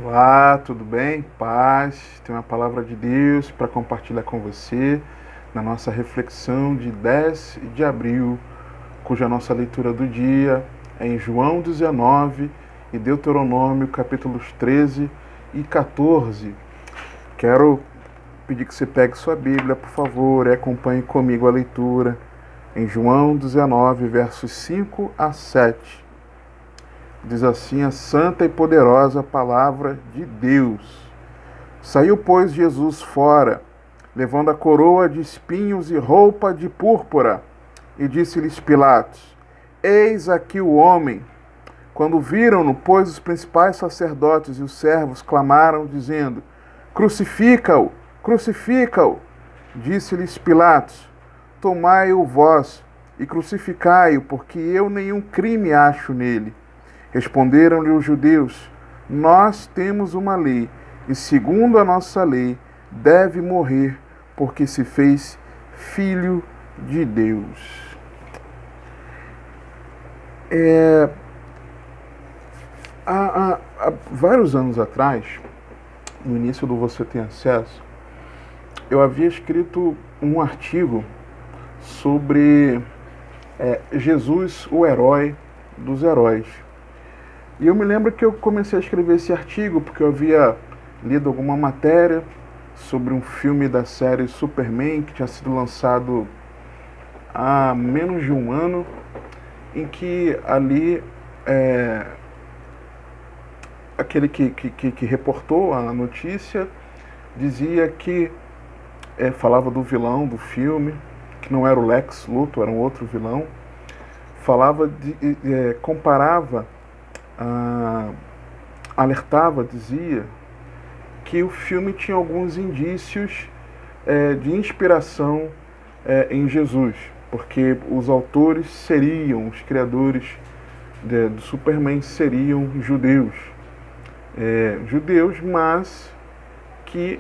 Olá, tudo bem? Paz. Tem uma palavra de Deus para compartilhar com você na nossa reflexão de 10 de abril, cuja nossa leitura do dia é em João 19 e Deuteronômio capítulos 13 e 14. Quero pedir que você pegue sua Bíblia, por favor, e acompanhe comigo a leitura em João 19, versos 5 a 7. Diz assim a santa e poderosa palavra de Deus. Saiu, pois, Jesus fora, levando a coroa de espinhos e roupa de púrpura, e disse-lhes Pilatos: Eis aqui o homem. Quando viram-no, pois, os principais sacerdotes e os servos clamaram, dizendo: Crucifica-o! Crucifica-o! Disse-lhes Pilatos: Tomai-o vós e crucificai-o, porque eu nenhum crime acho nele. Responderam-lhe os judeus: Nós temos uma lei, e segundo a nossa lei, deve morrer, porque se fez filho de Deus. Há vários anos atrás, no início do Você Tem Acesso, eu havia escrito um artigo sobre Jesus, o herói dos heróis. E eu me lembro que eu comecei a escrever esse artigo porque eu havia lido alguma matéria sobre um filme da série Superman que tinha sido lançado há menos de um ano, em que ali aquele que reportou a notícia dizia que falava do vilão do filme, que não era o Lex Luthor, era um outro vilão, comparava, alertava, dizia que o filme tinha alguns indícios de inspiração em Jesus, porque os autores seriam, os criadores do Superman seriam judeus. Judeus, mas que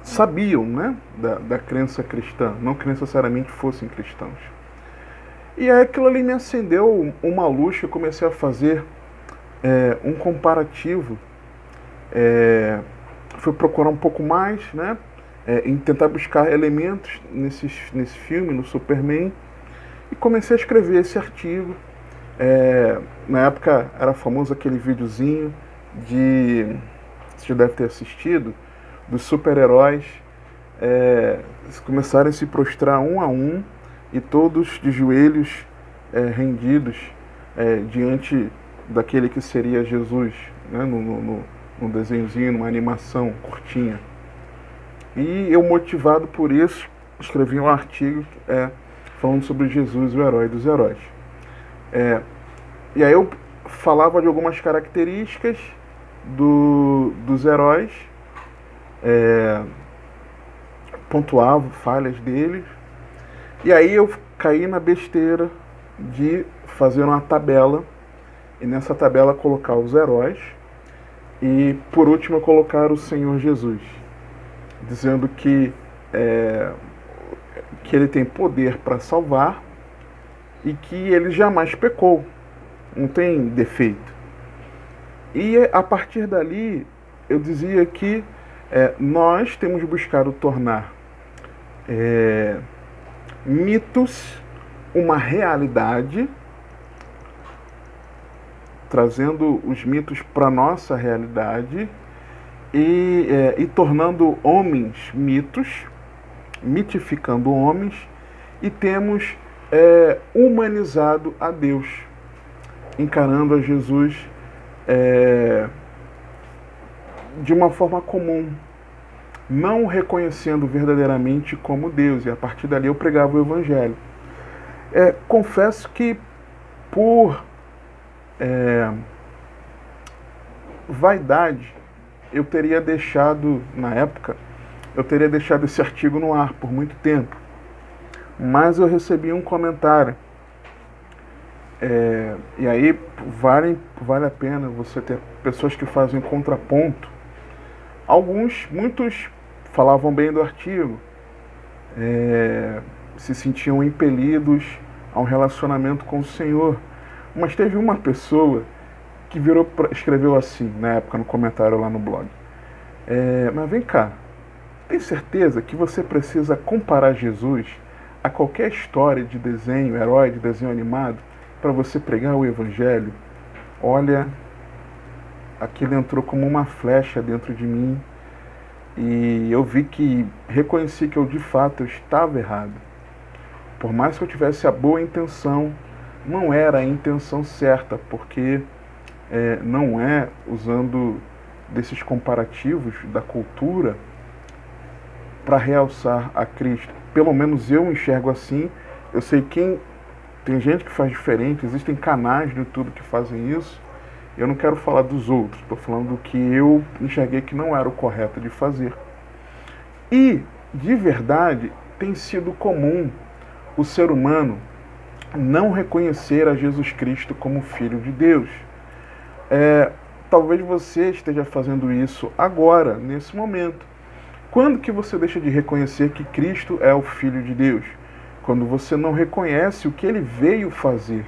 sabiam, né, da crença cristã, não que necessariamente fossem cristãos. E aí aquilo ali me acendeu uma luz que eu comecei a fazer um comparativo. Fui procurar um pouco mais, né, em tentar buscar elementos nesse filme, no Superman, e comecei a escrever esse artigo. Na época era famoso aquele videozinho você já deve ter assistido, dos super-heróis começarem a se prostrar um a um e todos de joelhos rendidos diante daquele que seria Jesus, né, num desenhozinho, numa animação curtinha. E eu, motivado por isso, escrevi um artigo falando sobre Jesus, o herói dos heróis. E aí eu falava de algumas características dos heróis, pontuava falhas deles, e aí eu caí na besteira de fazer uma tabela, e nessa tabela colocar os heróis, e por último colocar o Senhor Jesus, dizendo que ele tem poder para salvar e que ele jamais pecou, não tem defeito. E a partir dali eu dizia que nós temos buscado tornar mitos uma realidade, trazendo os mitos para a nossa realidade e tornando homens mitos, mitificando homens, e temos humanizado a Deus, encarando a Jesus de uma forma comum, não reconhecendo verdadeiramente como Deus. E a partir dali eu pregava o Evangelho. Confesso que por vaidade eu teria deixado, na época, eu teria deixado esse artigo no ar por muito tempo. Mas eu recebi um comentário. E aí vale a pena você ter pessoas que fazem contraponto. Muitos falavam bem do artigo, se sentiam impelidos a um relacionamento com o Senhor. Mas teve uma pessoa que escreveu assim, na época, no comentário lá no blog. Mas vem cá, tem certeza que você precisa comparar Jesus a qualquer história de desenho, herói de desenho animado, para você pregar o evangelho? Olha, aquilo entrou como uma flecha dentro de mim e eu reconheci que eu de fato estava errado. Por mais que eu tivesse a boa intenção, não era a intenção certa, porque não é usando desses comparativos da cultura para realçar a Cristo. Pelo menos eu enxergo assim. Eu sei que tem gente que faz diferente, existem canais no YouTube que fazem isso. Eu não quero falar dos outros, estou falando do que eu enxerguei que não era o correto de fazer. E, de verdade, tem sido comum o ser humano não reconhecer a Jesus Cristo como Filho de Deus. Talvez você esteja fazendo isso agora, nesse momento. Quando que você deixa de reconhecer que Cristo é o Filho de Deus? Quando você não reconhece o que Ele veio fazer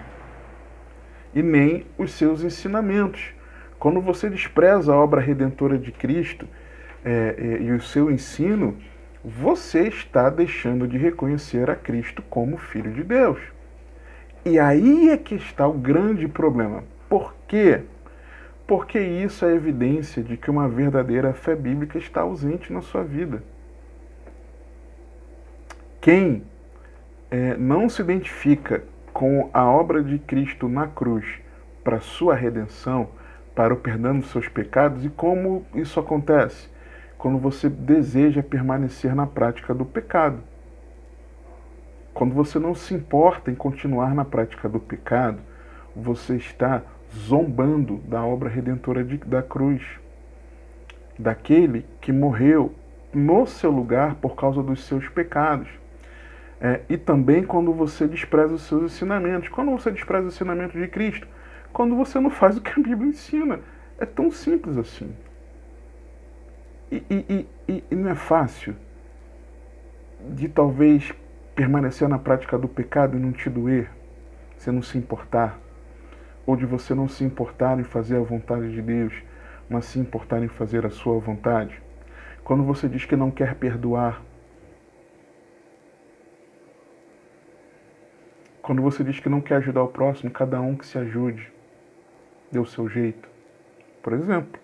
e nem os seus ensinamentos. Quando você despreza a obra redentora de Cristo e o seu ensino, você está deixando de reconhecer a Cristo como Filho de Deus. E aí é que está o grande problema. Por quê? Porque isso é evidência de que uma verdadeira fé bíblica está ausente na sua vida. Quem não se identifica com a obra de Cristo na cruz para sua redenção, para o perdão dos seus pecados, e como isso acontece? Quando você deseja permanecer na prática do pecado. Quando você não se importa em continuar na prática do pecado, você está zombando da obra redentora da cruz, daquele que morreu no seu lugar por causa dos seus pecados. E também quando você despreza os seus ensinamentos. Quando você despreza o ensinamento de Cristo? Quando você não faz o que a Bíblia ensina. É tão simples assim. E não é fácil de talvez permanecer na prática do pecado e não te doer, você não se importar, ou de você não se importar em fazer a vontade de Deus, mas se importar em fazer a sua vontade. Quando você diz que não quer perdoar, quando você diz que não quer ajudar o próximo, cada um que se ajude, dê o seu jeito. Por exemplo,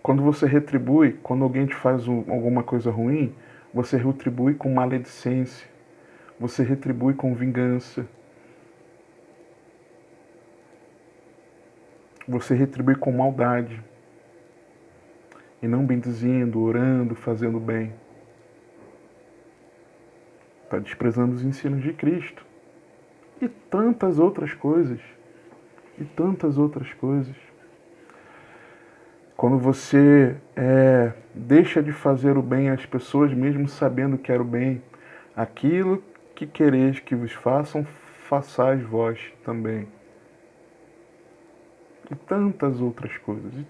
quando você retribui, quando alguém te faz alguma coisa ruim, você retribui com maledicência, você retribui com vingança, você retribui com maldade, e não bendizendo, orando, fazendo bem. Está desprezando os ensinos de Cristo. E tantas outras coisas. E tantas outras coisas. Quando você deixa de fazer o bem às pessoas, mesmo sabendo que era o bem, aquilo que quereis que vos façam, façais vós também. E tantas outras coisas. E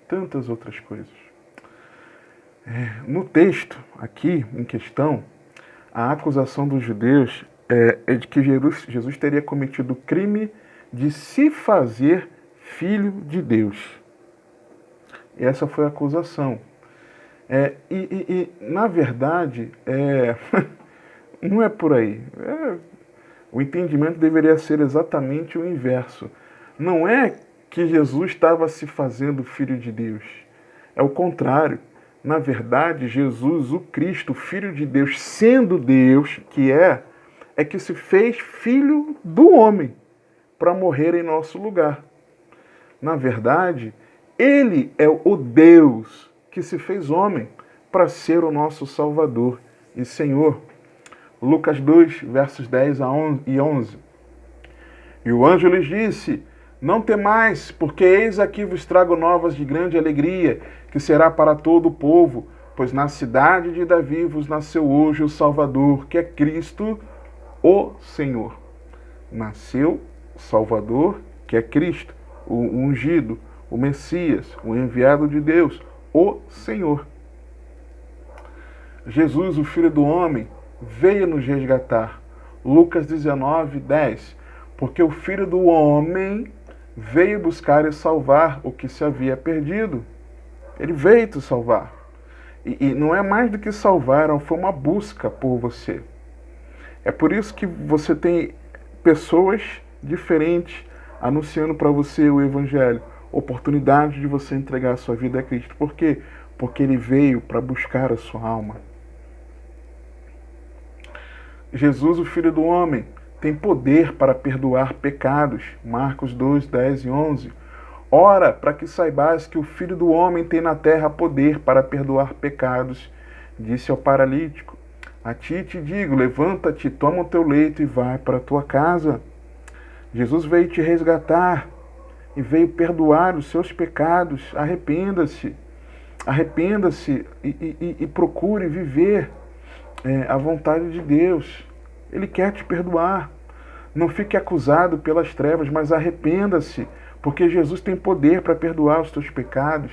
tantas outras coisas. No texto aqui em questão, a acusação dos judeus é de que Jesus teria cometido o crime de se fazer filho de Deus. E essa foi a acusação. Na verdade, não é por aí. O entendimento deveria ser exatamente o inverso. Não é que Jesus estava se fazendo filho de Deus. É o contrário. Na verdade, Jesus, o Cristo, Filho de Deus, sendo Deus, que é que se fez filho do homem para morrer em nosso lugar. Na verdade, Ele é o Deus que se fez homem para ser o nosso Salvador e Senhor. Lucas 2, versos 10 e 11. E o anjo lhes disse: não temais, porque eis aqui vos trago novas de grande alegria, que será para todo o povo, pois na cidade de Davi vos nasceu hoje o Salvador, que é Cristo, o Senhor. Nasceu o Salvador, que é Cristo, o ungido, o Messias, o enviado de Deus, o Senhor. Jesus, o Filho do Homem, veio nos resgatar. Lucas 19, 10. porque o Filho do Homem veio buscar e salvar o que se havia perdido. Ele veio te salvar. E não é mais do que salvar, foi uma busca por você. É por isso que você tem pessoas diferentes anunciando para você o Evangelho, oportunidade de você entregar a sua vida a Cristo. Por quê? Porque Ele veio para buscar a sua alma. Jesus, o Filho do Homem, tem poder para perdoar pecados. Marcos 2, 10 e 11. Ora, para que saibais que o Filho do Homem tem na terra poder para perdoar pecados, disse ao paralítico: a ti te digo, levanta-te, toma o teu leito e vai para a tua casa. Jesus veio te resgatar e veio perdoar os seus pecados. Arrependa-se. Arrependa-se e procure viver a vontade de Deus. Ele quer te perdoar. Não fique acusado pelas trevas, mas arrependa-se, porque Jesus tem poder para perdoar os teus pecados.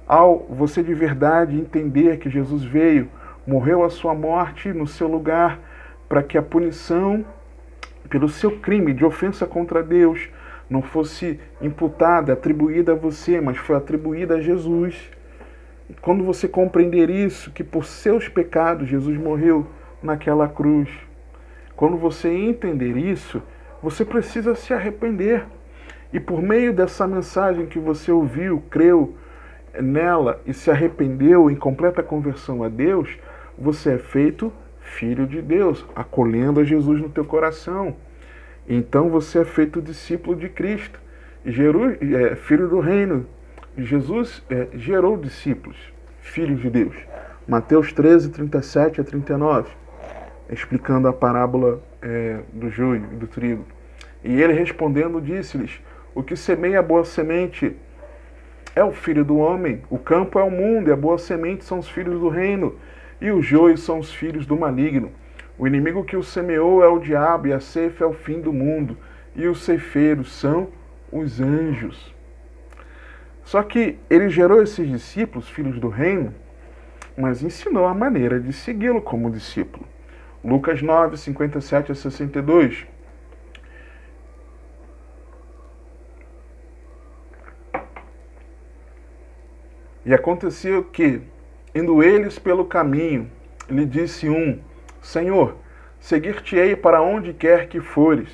Ao você de verdade entender que Jesus veio, morreu a sua morte no seu lugar, para que a punição pelo seu crime de ofensa contra Deus não fosse imputada, atribuída a você, mas foi atribuída a Jesus. Quando você compreender isso, que por seus pecados Jesus morreu naquela cruz, quando você entender isso, você precisa se arrepender. E por meio dessa mensagem que você ouviu, creu nela e se arrependeu em completa conversão a Deus, você é feito filho de Deus, acolhendo a Jesus no teu coração. Então você é feito discípulo de Cristo, filho do reino. Jesus gerou discípulos, filhos de Deus. Mateus 13, 37 a 39, explicando a parábola do joio e do trigo. E ele respondendo disse-lhes: o que semeia a boa semente é o Filho do Homem, o campo é o mundo, e a boa semente são os filhos do reino, e o joio são os filhos do maligno. O inimigo que o semeou é o diabo, e a ceifa é o fim do mundo, e os ceifeiros são os anjos. Só que ele gerou esses discípulos, filhos do reino, mas ensinou a maneira de segui-lo como discípulo. Lucas 9, 57 a 62. E aconteceu que, indo eles pelo caminho, lhe disse um: Senhor, seguir-te-ei para onde quer que fores.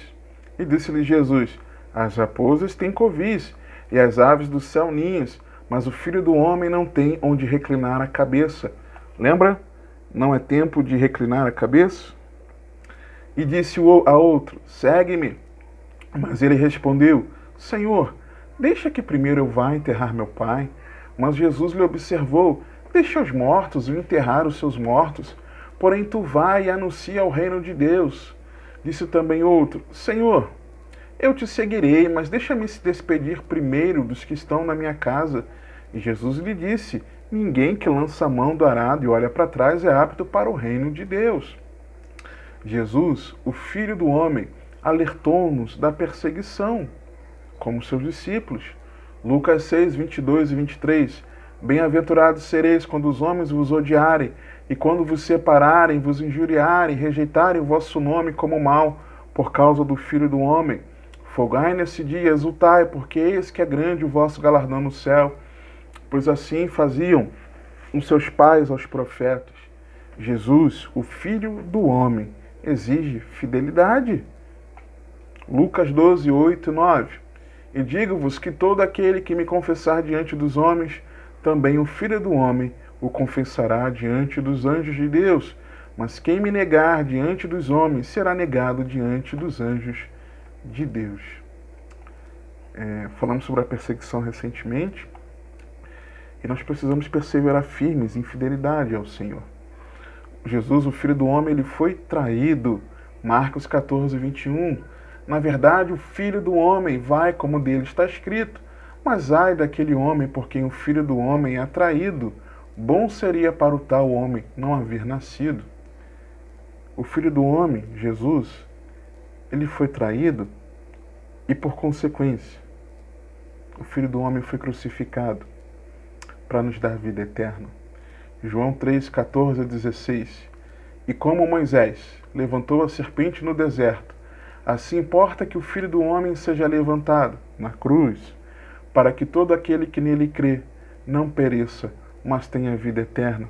E disse-lhe Jesus: as raposas têm covis, e as aves do céu ninhos, mas o Filho do Homem não tem onde reclinar a cabeça. Lembra? Não é tempo de reclinar a cabeça? E disse a outro: segue-me. Mas ele respondeu: Senhor, deixa que primeiro eu vá enterrar meu pai. Mas Jesus lhe observou: deixa os mortos enterrar os seus mortos, porém tu vai e anuncia o reino de Deus. Disse também outro: Senhor, eu te seguirei, mas deixa-me se despedir primeiro dos que estão na minha casa. E Jesus lhe disse: ninguém que lança a mão do arado e olha para trás é apto para o reino de Deus. Jesus, o Filho do Homem, alertou-nos da perseguição, como seus discípulos. Lucas 6, 22 e 23. Bem-aventurados sereis quando os homens vos odiarem, e quando vos separarem, vos injuriarem, rejeitarem o vosso nome como mal, por causa do Filho do Homem. Folgai nesse dia, exultai, porque eis que é grande o vosso galardão no céu. Pois assim faziam os seus pais aos profetas. Jesus, o Filho do Homem, exige fidelidade. Lucas 12, 8 e 9. E digo-vos que todo aquele que me confessar diante dos homens, também o Filho do Homem o confessará diante dos anjos de Deus. Mas quem me negar diante dos homens, será negado diante dos anjos de Deus. Falamos sobre a perseguição recentemente, e nós precisamos perseverar firmes em fidelidade ao Senhor. Jesus, o Filho do Homem, ele foi traído. Marcos 14, 21. Na verdade, o Filho do Homem vai como dele está escrito. Mas ai daquele homem por quem o Filho do Homem é traído. Bom seria para o tal homem não haver nascido. O Filho do Homem, Jesus, ele foi traído e, por consequência, o Filho do Homem foi crucificado para nos dar vida eterna. João 3, 14 a 16. E como Moisés levantou a serpente no deserto, Assim importa que o Filho do Homem seja levantado na cruz, para que todo aquele que nele crê não pereça, mas tenha vida eterna.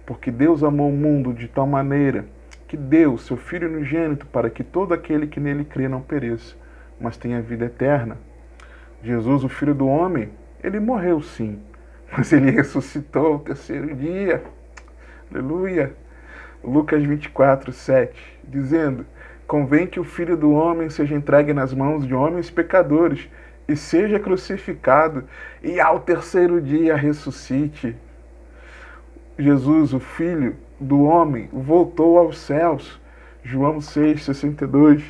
Porque Deus amou o mundo de tal maneira que deu seu Filho unigênito para que todo aquele que nele crê não pereça, mas tenha vida eterna. Jesus, o Filho do Homem, ele morreu sim, mas ele ressuscitou ao terceiro dia. Aleluia! Lucas 24, 7, dizendo: convém que o Filho do Homem seja entregue nas mãos de homens pecadores e seja crucificado, e ao terceiro dia ressuscite. Jesus, o Filho do Homem, voltou aos céus. João 6,62.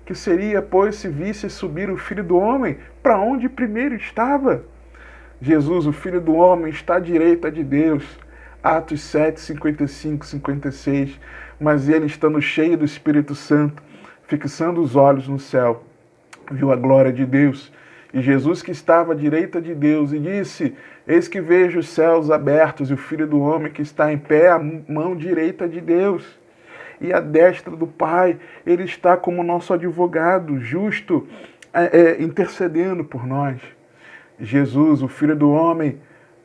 Que seria, pois, se visse subir o Filho do Homem para onde primeiro estava? Jesus, o Filho do Homem, está à direita de Deus. Atos 7, 55, 56. Mas ele, estando cheio do Espírito Santo, fixando os olhos no céu, viu a glória de Deus e Jesus que estava à direita de Deus, e disse: eis que vejo os céus abertos e o Filho do Homem que está em pé à mão direita de Deus. E à destra do Pai, ele está como nosso advogado justo, intercedendo por nós. Jesus, o Filho do Homem,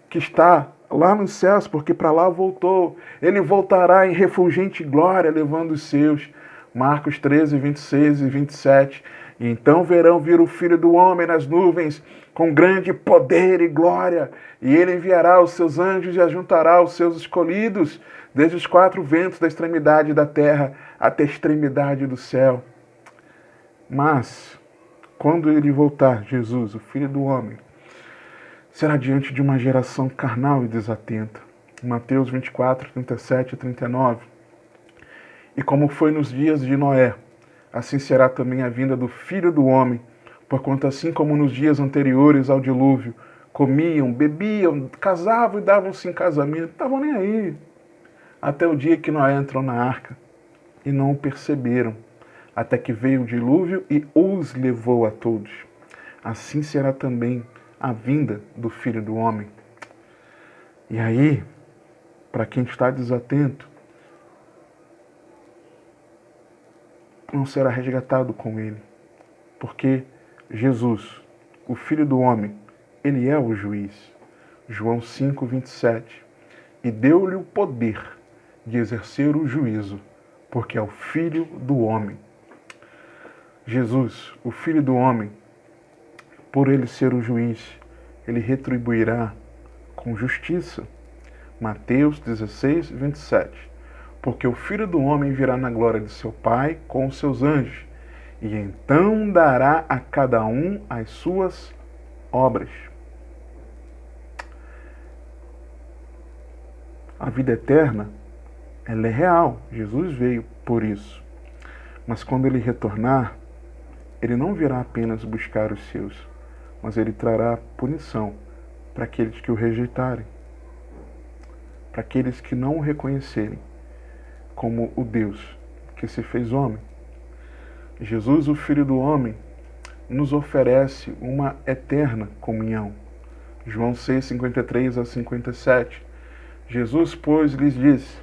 que está lá nos céus, porque para lá voltou, ele voltará em refulgente glória, levando os seus. Marcos 13, 26 e 27. E então verão vir o Filho do Homem nas nuvens, com grande poder e glória, e ele enviará os seus anjos e ajuntará os seus escolhidos, desde os quatro ventos da extremidade da terra até a extremidade do céu. Mas, quando ele voltar, Jesus, o Filho do Homem, será diante de uma geração carnal e desatenta. Mateus 24, 37 e 39. E como foi nos dias de Noé, assim será também a vinda do Filho do Homem, porquanto assim como nos dias anteriores ao dilúvio, comiam, bebiam, casavam e davam-se em casamento, não estavam nem aí, até o dia que Noé entrou na arca, e não o perceberam, até que veio o dilúvio e os levou a todos. Assim será também a vinda do Filho do Homem. E aí, para quem está desatento, não será resgatado com ele, porque Jesus, o Filho do Homem, ele é o juiz. João 5, 27. E deu-lhe o poder de exercer o juízo, porque é o Filho do Homem. Jesus, o Filho do Homem, por ele ser o juiz, ele retribuirá com justiça. Mateus 16, 27. Porque o Filho do Homem virá na glória de seu Pai com os seus anjos, e então dará a cada um as suas obras. A vida eterna, ela é real. Jesus veio por isso. Mas quando ele retornar, ele não virá apenas buscar os seus, mas ele trará punição para aqueles que o rejeitarem, para aqueles que não o reconhecerem como o Deus que se fez homem. Jesus, o Filho do Homem, nos oferece uma eterna comunhão. João 6, 53 a 57. Jesus, pois, lhes disse: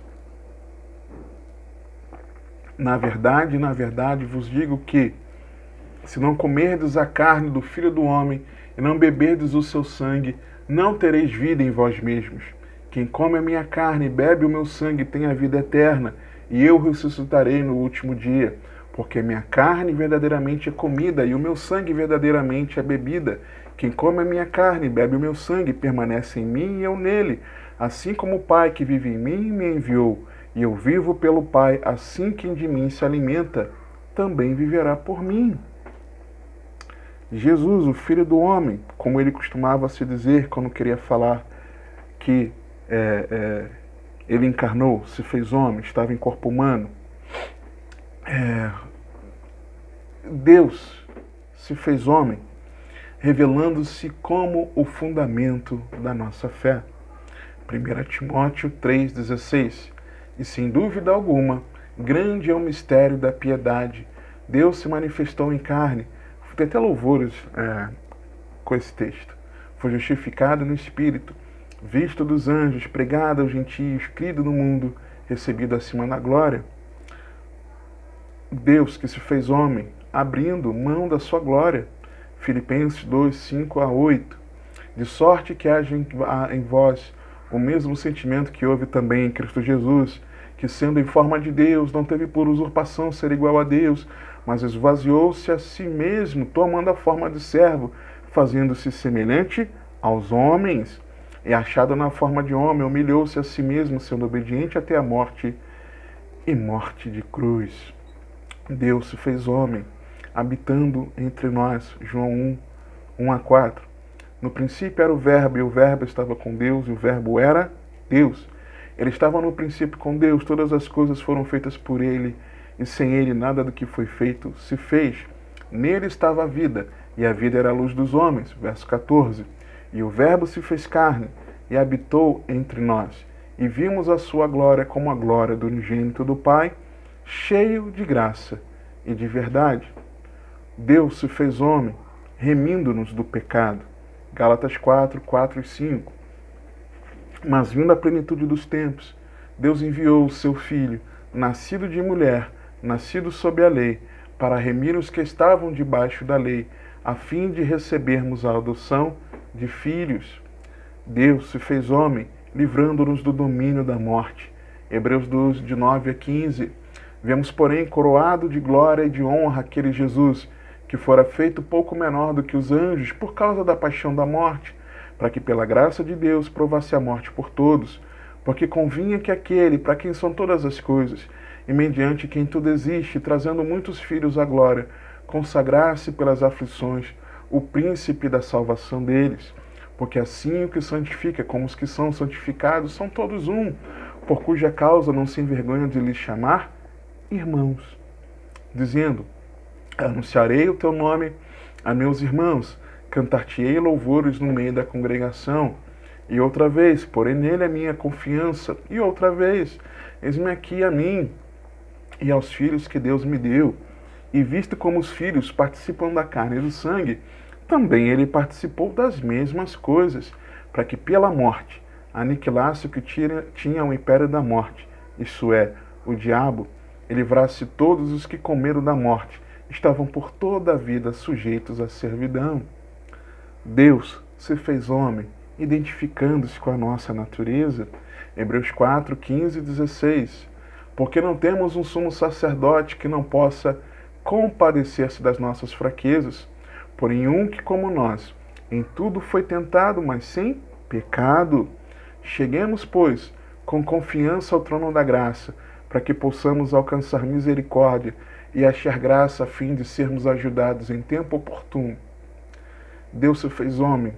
na verdade vos digo que, se não comerdes a carne do Filho do Homem e não beberdes o seu sangue, não tereis vida em vós mesmos. Quem come a minha carne e bebe o meu sangue tem a vida eterna, e eu ressuscitarei no último dia. Porque a minha carne verdadeiramente é comida e o meu sangue verdadeiramente é bebida. Quem come a minha carne e bebe o meu sangue permanece em mim e eu nele. Assim como o Pai que vive em mim me enviou, e eu vivo pelo Pai, assim quem de mim se alimenta também viverá por mim. Jesus, o Filho do Homem, como ele costumava se dizer quando queria falar que ele encarnou, se fez homem, estava em corpo humano. Deus se fez homem, revelando-se como o fundamento da nossa fé. 1 Timóteo 3,16. E sem dúvida alguma, grande é o mistério da piedade. Deus se manifestou em carne. Tem até louvores com esse texto. Foi justificado no Espírito, visto dos anjos, pregado aos gentios, crido no mundo, recebido acima da glória. Deus que se fez homem, abrindo mão da sua glória. Filipenses 2, 5 a 8. De sorte que haja em vós o mesmo sentimento que houve também em Cristo Jesus, que sendo em forma de Deus, não teve por usurpação ser igual a Deus, mas esvaziou-se a si mesmo, tomando a forma de servo, fazendo-se semelhante aos homens. E achado na forma de homem, humilhou-se a si mesmo, sendo obediente até a morte e morte de cruz. Deus se fez homem, habitando entre nós. João 1, 1 a 4. No princípio era o Verbo, e o Verbo estava com Deus, e o Verbo era Deus. Ele estava no princípio com Deus, todas as coisas foram feitas por ele, e sem ele nada do que foi feito se fez. Nele estava a vida, e a vida era a luz dos homens. Verso 14. E o Verbo se fez carne, e habitou entre nós, e vimos a sua glória como a glória do unigênito do Pai, cheio de graça e de verdade. Deus se fez homem, remindo-nos do pecado. Gálatas 4, 4 e 5. Mas vindo a plenitude dos tempos, Deus enviou o seu Filho, nascido de mulher, nascido sob a lei, para remir os que estavam debaixo da lei, a fim de recebermos a adoção de filhos. Deus se fez homem, livrando-nos do domínio da morte. Hebreus 12, de 9 a 15. Vemos, porém, coroado de glória e de honra aquele Jesus, que fora feito pouco menor do que os anjos por causa da paixão da morte, para que pela graça de Deus provasse a morte por todos, porque convinha que aquele, para quem são todas as coisas, e mediante quem tudo existe, trazendo muitos filhos à glória, consagrasse pelas aflições o príncipe da salvação deles. Porque assim o que santifica como os que são santificados são todos um, por cuja causa não se envergonha de lhes chamar irmãos, dizendo: anunciarei o teu nome a meus irmãos, cantar-te-ei louvores no meio da congregação. E outra vez, porém nele a minha confiança, e outra vez, eis-me aqui a mim e aos filhos que Deus me deu. E visto como os filhos participam da carne e do sangue, também ele participou das mesmas coisas, para que pela morte aniquilasse o que tinha o império da morte, isso é, o diabo, e livrasse todos os que com medo da morte estavam por toda a vida sujeitos à servidão. Deus se fez homem, identificando-se com a nossa natureza. Hebreus 4, 15 e 16. Porque não temos um sumo sacerdote que não possa compadecer-se das nossas fraquezas, porém um que, como nós, em tudo foi tentado, mas sem pecado. Cheguemos, pois, com confiança ao trono da graça, para que possamos alcançar misericórdia e achar graça a fim de sermos ajudados em tempo oportuno. Deus se fez homem,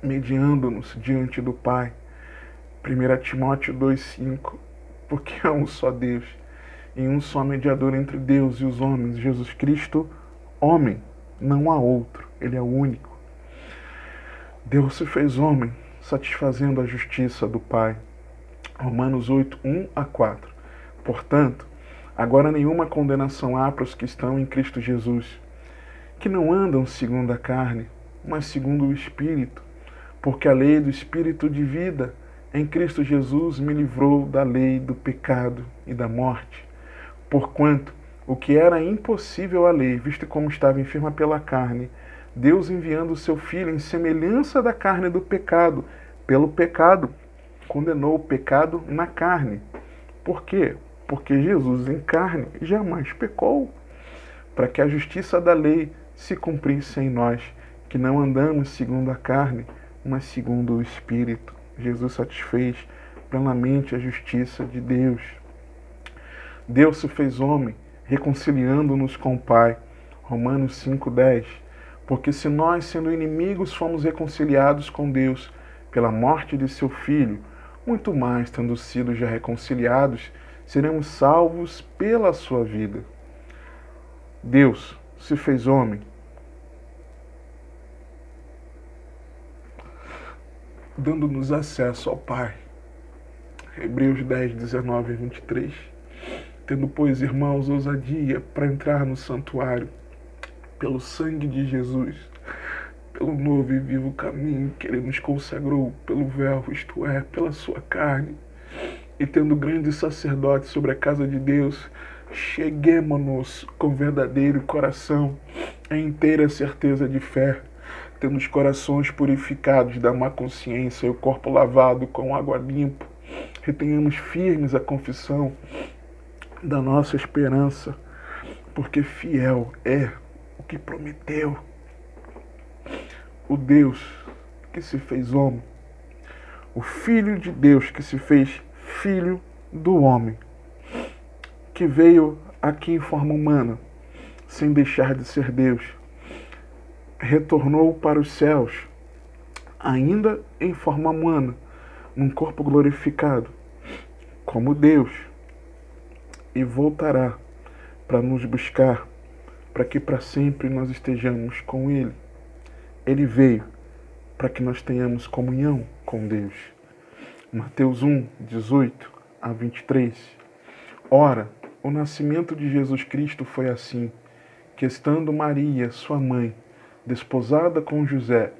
mediando-nos diante do Pai. 1 Timóteo 2,5. Porque há um só Deus e um só mediador entre Deus e os homens, Jesus Cristo, homem. Não há outro, ele é o único. Deus se fez homem, satisfazendo a justiça do Pai. Romanos 8, 1 a 4. Portanto, agora nenhuma condenação há para os que estão em Cristo Jesus, que não andam segundo a carne, mas segundo o Espírito, porque a lei do Espírito de vida em Cristo Jesus me livrou da lei do pecado e da morte. Porquanto o que era impossível à lei, visto como estava enferma pela carne, Deus enviando o seu Filho em semelhança da carne do pecado, pelo pecado, condenou o pecado na carne. Por quê? Porque Jesus em carne jamais pecou, para que a justiça da lei se cumprisse em nós, que não andamos segundo a carne, mas segundo o Espírito. Jesus satisfez plenamente a justiça de Deus. Deus se fez homem, reconciliando-nos com o Pai. Romanos 5,10. Porque se nós, sendo inimigos, fomos reconciliados com Deus pela morte de seu Filho, muito mais, tendo sido já reconciliados, seremos salvos pela sua vida. Deus se fez homem, dando-nos acesso ao Pai. Hebreus 10, 19 a 23. Tendo, pois, irmãos, ousadia para entrar no santuário, pelo sangue de Jesus, pelo novo e vivo caminho que Ele nos consagrou, pelo véu, isto é, pela sua carne, e tendo grande sacerdote sobre a casa de Deus, Cheguemo-nos com verdadeiro coração, em inteira certeza de fé, tendo os corações purificados da má consciência e o corpo lavado com água limpa. Retenhamos firmes a confissão da nossa esperança, porque fiel é o que prometeu. O Deus que se fez homem, o Filho de Deus que se fez filho do homem, que veio aqui em forma humana, sem deixar de ser Deus, retornou para os céus, ainda em forma humana, num corpo glorificado, como Deus, e voltará para nos buscar, para que para sempre nós estejamos com Ele. Ele veio para que nós tenhamos comunhão com Deus. Mateus 1, 18 a 23. Ora, o nascimento de Jesus Cristo foi assim, que estando Maria, sua mãe, desposada com José,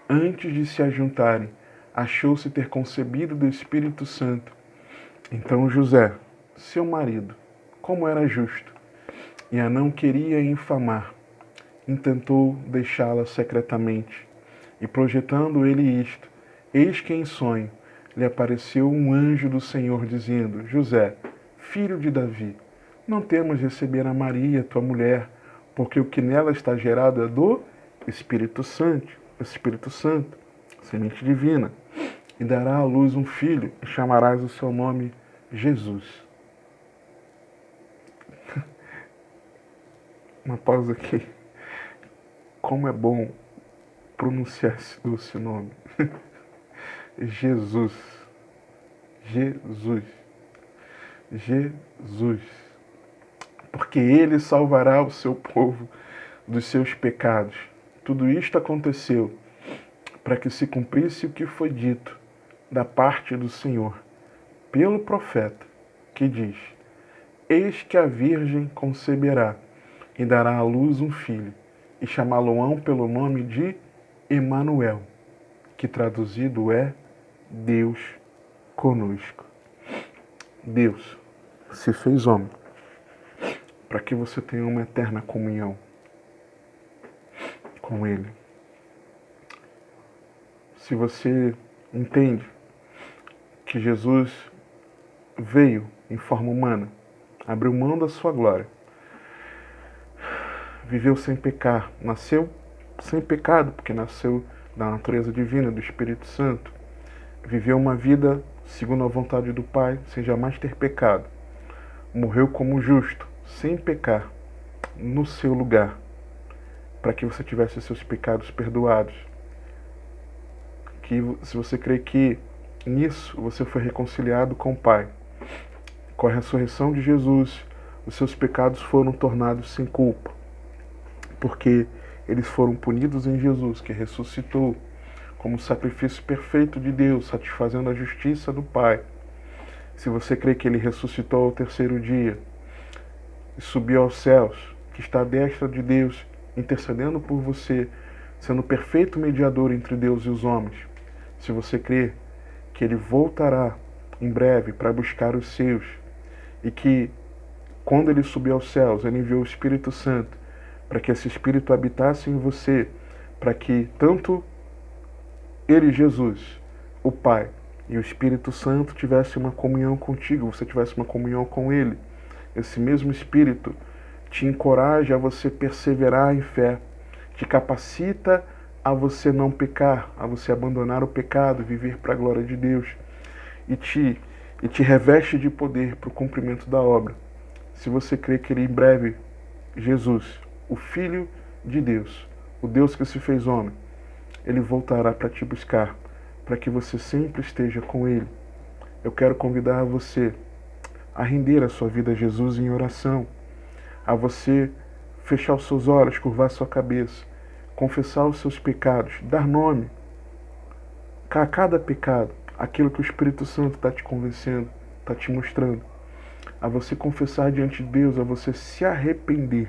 antes de se ajuntarem, achou-se ter concebido do Espírito Santo. Então José, seu marido, como era justo, e a não queria infamar, intentou deixá-la secretamente. E projetando ele isto, eis que em sonho lhe apareceu um anjo do Senhor, dizendo: José, filho de Davi, não temas receber a Maria, tua mulher, porque o que nela está gerado é do Espírito Santo, semente divina, e dará à luz um filho, e chamarás o seu nome Jesus. Uma pausa aqui. Como é bom pronunciar esse doce nome. Jesus. Jesus. Jesus. Porque Ele salvará o seu povo dos seus pecados. Tudo isto aconteceu para que se cumprisse o que foi dito da parte do Senhor pelo profeta, que diz: Eis que a Virgem conceberá e dará à luz um filho, e chamá-lo-ão pelo nome de Emanuel, que traduzido é Deus conosco. Deus se fez homem para que você tenha uma eterna comunhão com Ele. Se você entende que Jesus veio em forma humana, abriu mão da sua glória, viveu sem pecar, nasceu sem pecado, porque nasceu da natureza divina, do Espírito Santo, viveu uma vida segundo a vontade do Pai, sem jamais ter pecado, morreu como justo, sem pecar, no seu lugar, para que você tivesse seus pecados perdoados. Que se você crê que nisso você foi reconciliado com o Pai, com a ressurreição de Jesus, os seus pecados foram tornados sem culpa, porque eles foram punidos em Jesus, que ressuscitou como sacrifício perfeito de Deus, satisfazendo a justiça do Pai. Se você crê que Ele ressuscitou ao terceiro dia e subiu aos céus, que está à destra de Deus, intercedendo por você, sendo perfeito mediador entre Deus e os homens. Se você crê que Ele voltará em breve para buscar os seus, e que quando Ele subiu aos céus, Ele enviou o Espírito Santo para que esse Espírito habitasse em você, para que tanto Ele, Jesus, o Pai, e o Espírito Santo tivessem uma comunhão contigo, você tivesse uma comunhão com Ele. Esse mesmo Espírito te encoraja a você perseverar em fé, te capacita a você não pecar, a você abandonar o pecado, viver para a glória de Deus, e te reveste de poder para o cumprimento da obra. Se você crê que Ele em breve, Jesus, o Filho de Deus, o Deus que se fez homem, Ele voltará para te buscar, para que você sempre esteja com Ele. Eu quero convidar você a render a sua vida a Jesus em oração, a você fechar os seus olhos, curvar sua cabeça, confessar os seus pecados, dar nome a cada pecado, aquilo que o Espírito Santo está te convencendo, está te mostrando, a você confessar diante de Deus, a você se arrepender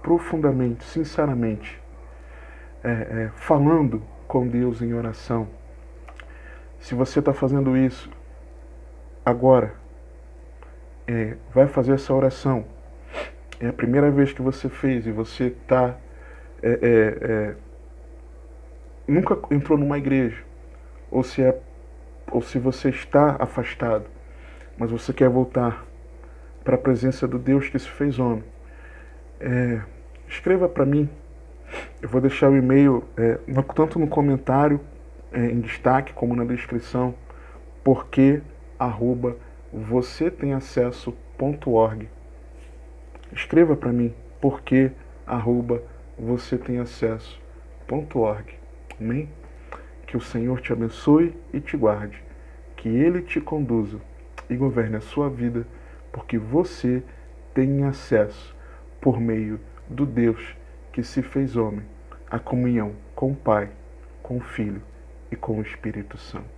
profundamente, sinceramente, falando com Deus em oração. Se você está fazendo isso agora, vai fazer essa oração, é a primeira vez que você fez e você está nunca entrou numa igreja, ou se você está afastado, mas você quer voltar para a presença do Deus que se fez homem, escreva para mim. Eu vou deixar o e-mail tanto no comentário em destaque como na descrição, porque@vocêtemacesso.org. Escreva para mim, porque@vocêtemacesso.org. Amém? Que o Senhor te abençoe e te guarde, que Ele te conduza e governe a sua vida, porque você tem acesso, por meio do Deus que se fez homem, a comunhão com o Pai, com o Filho e com o Espírito Santo.